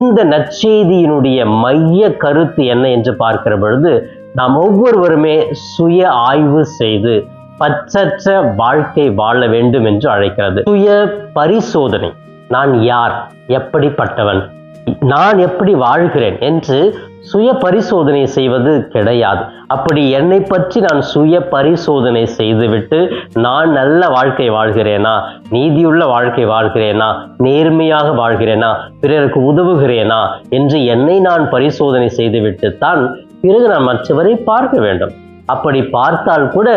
இந்த நற்செய்தியினுடைய மைய கருத்து என்ன என்று பார்க்கிற பொழுது, நாம் ஒவ்வொருவருமே சுய ஆய்வு செய்து பற்றற்ற வாழ்க்கை வாழ வேண்டும் என்று அழைக்கிறது. சுய பரிசோதனை. நான் யார், எப்படிப்பட்டவன், நான் எப்படி வாழ்கிறேன் என்று சுய பரிசோதனை செய்வது கிடையாது. அப்படி என்னை பற்றி நான் சுய பரிசோதனை செய்துவிட்டு நான் நல்ல வாழ்க்கை வாழ்கிறேனா, நீதியுள்ள வாழ்க்கை வாழ்கிறேனா, நேர்மையாக வாழ்கிறேனா, பிறருக்கு உதவுகிறேனா என்று என்னை நான் பரிசோதனை செய்துவிட்டு தான் பிறகு நான் மற்றவரை பார்க்க வேண்டும். அப்படி பார்த்தால் கூட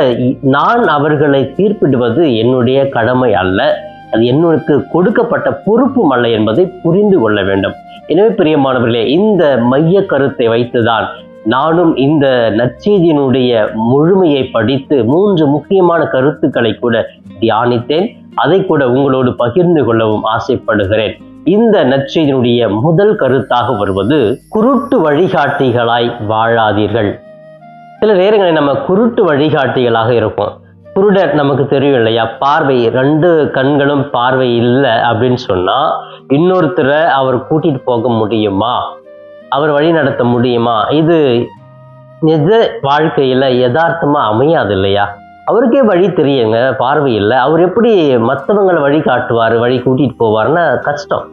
நான் அவர்களை தீர்ப்பிடுவது என்னுடைய கடமை அல்ல, அது என்னுக்கு கொடுக்கப்பட்ட பொறுப்பும் அல்ல என்பதை புரிந்து கொள்ள வேண்டும். எனவே பிரியமானவர்களே, இந்த மைய கருத்தை வைத்துதான் நானும் இந்த நற்செய்தியினுடைய முழுமையை படித்து 3 முக்கியமான கருத்துக்களை கூட தியானித்தேன். அதை கூட உங்களோடு பகிர்ந்து கொள்ளவும் ஆசைப்படுகிறேன். இந்த நற்செய்தியினுடைய முதல் கருத்தாக வருவது, குருட்டு வழிகாட்டிகளாய் வாழாதீர்கள். சில நேரங்களில் நம்ம குருட்டு வழிகாட்டிகளாக இருப்போம். குருடர் நமக்கு தெரியும் இல்லையா, பார்வை 2 கண்களும் பார்வை இல்லை அப்படின்னு சொன்னா இன்னொருத்தரை அவர் கூட்டிட்டு போக முடியுமா, அவர் வழி நடத்த முடியுமா? இது நிஜ வாழ்க்கையில யதார்த்தமா அமையாது இல்லையா? அவருக்கே வழி தெரியுங்க, பார்வை இல்லை, அவர் எப்படி மற்றவங்களை வழி காட்டுவார், வழி கூட்டிட்டு போவார்னா கஷ்டம்.